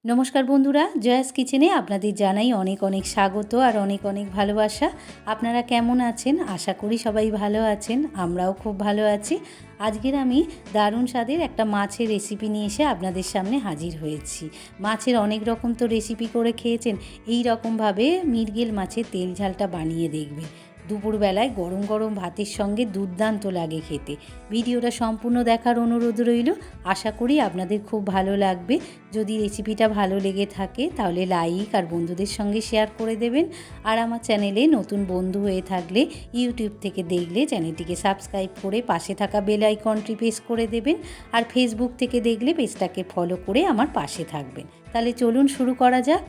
নমস্কার বন্ধুরা, জয়াস কিচেনে আপনাদের জানাই অনেক অনেক স্বাগত আর অনেক অনেক ভালোবাসা। আপনারা কেমন আছেন? আশা করি সবাই ভালো আছেন, আমরাও খুব ভালো আছি। আজকের আমি দারুণ স্বাদের একটা মাছের রেসিপি নিয়ে এসে আপনাদের সামনে হাজির হয়েছি। মাছের অনেক রকম তো রেসিপি করে খেয়েছেন, এই রকমভাবে মৃগেল মাছের তেল ঝালটা বানিয়ে দেখবেন। দুপুরবেলায় গরম গরম ভাতের সঙ্গে দুর্দান্ত লাগে খেতে। ভিডিওটা সম্পূর্ণ দেখার অনুরোধ রইল, আশা করি আপনাদের খুব ভালো লাগবে। যদি রেসিপিটা ভালো লেগে থাকে তাহলে লাইক আর বন্ধুদের সঙ্গে শেয়ার করে দেবেন। আর আমার চ্যানেলে নতুন বন্ধু হয়ে থাকলে ইউটিউব থেকে দেখলে চ্যানেলটিকে সাবস্ক্রাইব করে পাশে থাকা বেল আইকনটি প্রেস করে দেবেন। আর ফেসবুক থেকে দেখলে পেজটাকে ফলো করে আমার পাশে থাকবেন। তাহলে চলুন শুরু করা যাক।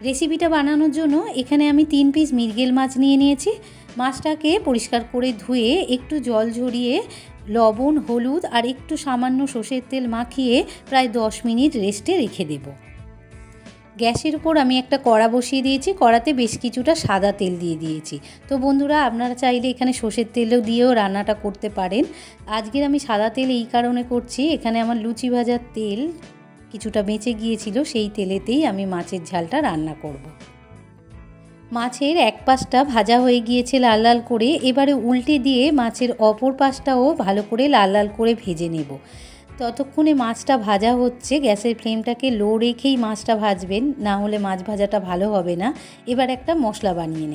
রেসিপিটা বানানোর জন্য এখানে আমি 3 পিস মৃগেল মাছ নিয়ে নিয়েছি। মাছটাকে পরিষ্কার করে ধুয়ে একটু জল ঝরিয়ে লবণ, হলুদ আর একটু সামান্য সর্ষের তেল মাখিয়ে প্রায় 10 মিনিট রেস্টে রেখে দেব। গ্যাসের উপর আমি একটা কড়া বসিয়ে দিয়েছি, কড়াতে বেশ কিছুটা সাদা তেল দিয়ে দিয়েছি। তো বন্ধুরা, আপনারা চাইলে এখানে সর্ষের তেলও দিয়েও রান্নাটা করতে পারেন। আজকের আমি সাদা তেল এই কারণে করছি, এখানে আমার লুচি ভাজার তেল কিছুটা বেঁচে গিয়েছিল, সেই তেলেতেই আমি মাছের ঝালটা রান্না করব। মাছের এক পাশটা ভাজা হয়ে গিয়েছে লাল লাল করে, এবারে উল্টে দিয়ে মাছের অপর পাশটাও ভালো করে লাল লাল করে ভেজে নেব। ততক্ষণে মাছটা ভাজা হচ্ছে, গ্যাসের ফ্লেমটাকে লো রেখেই মাছটা ভাজবেন, না হলে মাছ ভাজাটা ভালো হবে না। এবার একটা মশলা বানিয়ে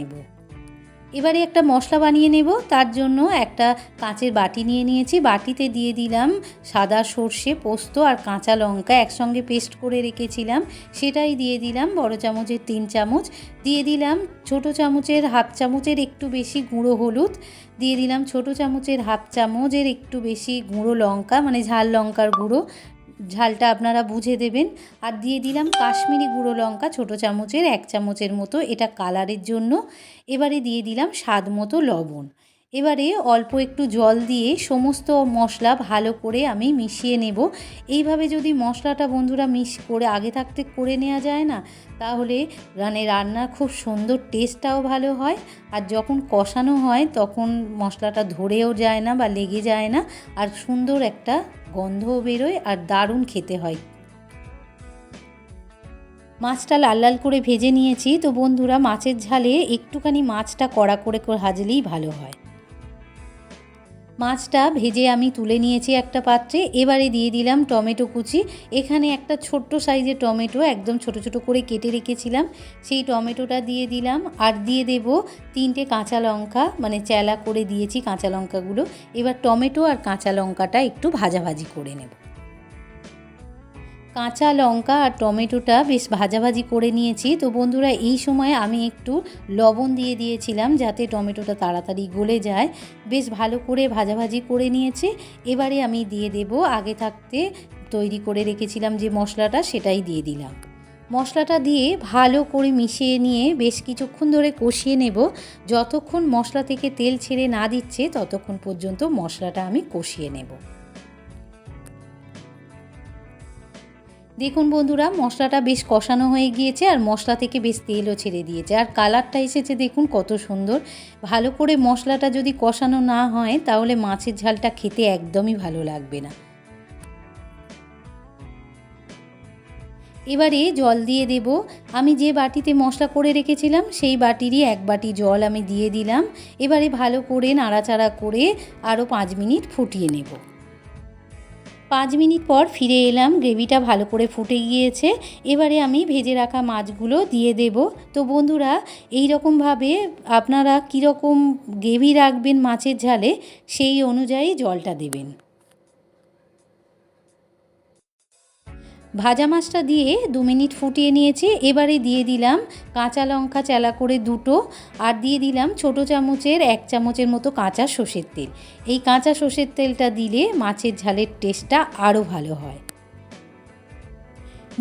নেব। তার জন্য একটা কাঁচের বাটি নিয়ে নিয়েছি। বাটিতে দিয়ে দিলাম সাদা সর্ষে, পোস্ত আর কাঁচা লঙ্কা একসঙ্গে পেস্ট করে রেখেছিলাম, সেটাই দিয়ে দিলাম বড় চামচের 3 চামচ। দিয়ে দিলাম ছোটো চামচের হাফ চামচের একটু বেশি গুঁড়ো হলুদ। দিয়ে দিলাম ছোটো চামচের হাফ চামচের একটু বেশি গুঁড়ো লঙ্কা, মানে ঝাল লঙ্কার গুঁড়ো, ঝালটা আপনারা বুঝে দেবেন। আর দিয়ে দিলাম কাশ্মীরি গুঁড়ো লঙ্কা ছোটো চামচের 1 চামচের মতো, এটা কালারের জন্য। এবারে দিয়ে দিলাম স্বাদ মতো লবণ। এবারে অল্প একটু জল দিয়ে সমস্ত মশলা ভালো করে আমি মিশিয়ে নেব। এইভাবে যদি মশলাটা বন্ধুরা করে আগে থাকতে করে নেওয়া যায় না, তাহলে রান্নার খুব সুন্দর টেস্টটাও ভালো হয়। আর যখন কষানো হয় তখন মশলাটা ধরেও যায় না বা লেগে যায় না, আর সুন্দর একটা গন্ধও বেরোয় আর দারুণ খেতে হয়। মাছটা লাল লাল করে ভেজে নিয়েছি। তো বন্ধুরা, মাছের ঝালে একটুখানি মাছটা কড়া করে ভাজলেই ভালো হয়। মাছটা ভেজে আমি তুলে নিয়েছি একটা পাত্রে। এবারে দিয়ে দিলাম টমেটো কুচি। এখানে একটা ছোট্ট সাইজের টমেটো একদম ছোট ছোট করে কেটে রেখেছিলাম, সেই টমেটোটা দিয়ে দিলাম। আর দিয়ে দেব 3টে কাঁচা লঙ্কা, মানে চেলা করে দিয়েছি কাঁচা লঙ্কাগুলো। এবার টমেটো আর কাঁচা লঙ্কাটা একটু ভাজাভাজি করে নেব। কাঁচা লঙ্কা আর টমেটোটা বেশ ভাজাভাজি করে নিয়েছি। তো বন্ধুরা, এই সময় আমি একটু লবণ দিয়ে দিয়েছিলাম যাতে টমেটোটা তাড়াতাড়ি গলে যায়। বেশ ভালো করে ভাজাভাজি করে নিয়েছি। এবারে আমি দিয়ে দেব আগে থাকতে তৈরি করে রেখেছিলাম যে মশলাটা, সেটাই দিয়ে দিলাম। মশলাটা দিয়ে ভালো করে মিশিয়ে নিয়ে বেশ কিছুক্ষণ ধরে কষিয়ে নেব। যতক্ষণ মশলা থেকে তেল ছেড়ে না দিচ্ছে ততক্ষণ পর্যন্ত মশলাটা আমি কষিয়ে নেব। দেখুন বন্ধুরা, মশলাটা বেশ কষানো হয়ে গিয়েছে আর মশলা থেকে বেশ তেলও ছেড়ে দিয়েছে, আর কালারটা এসেছে দেখুন কত সুন্দর। ভালো করে মশলাটা যদি কষানো না হয় তাহলে মাছের ঝালটা খেতে একদমই ভালো লাগবে না। এবারে জল দিয়ে দেব। আমি যে বাটিতে মশলা করে রেখেছিলাম সেই বাটিরই 1 বাটি জল আমি দিয়ে দিলাম। এবারে ভালো করে নাড়াচাড়া করে আরও 5 মিনিট ফুটিয়ে নেব। 5 মিনিট পর ফিরে এলাম, গ্রেভিটা ভালো করে ফুটে গিয়েছে। এবারে আমি ভেজে রাখা মাছগুলো দিয়ে দেব। তো বন্ধুরা, এই রকমভাবে আপনারা কীরকম গ্রেভি রাখবেন মাছের ঝালে, সেই অনুযায়ী জলটা দেবেন। ভাজা মাছটা দিয়ে 2 মিনিট ফুটিয়ে নিয়েছি। এবারে দিয়ে দিলাম কাঁচা লঙ্কা চেলা করে 2টো, আর দিয়ে দিলাম ছোটো চামচের 1 চামচের মতো কাঁচা সর্ষের তেল। এই কাঁচা সর্ষের তেলটা দিলে মাছের ঝালের টেস্টটা আরও ভালো হয়।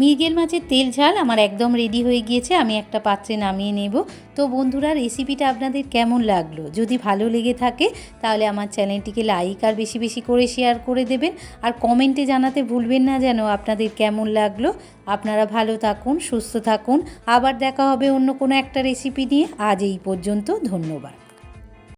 মৃগেল মাছের তেল ঝাল আমার একদম রেডি হয়ে গিয়েছে, আমি একটা পাত্রে নামিয়ে নেব। তো বন্ধুরা, রেসিপিটা আপনাদের কেমন লাগলো? যদি ভালো লেগে থাকে তাহলে আমার চ্যানেলটিকে লাইক আর বেশি বেশি করে শেয়ার করে দেবেন। আর কমেন্টে জানাতে ভুলবেন না যেন আপনাদের কেমন লাগলো। আপনারা ভালো থাকুন, সুস্থ থাকুন। আবার দেখা হবে অন্য কোনো একটা রেসিপি নিয়ে। আজ এই পর্যন্ত, ধন্যবাদ।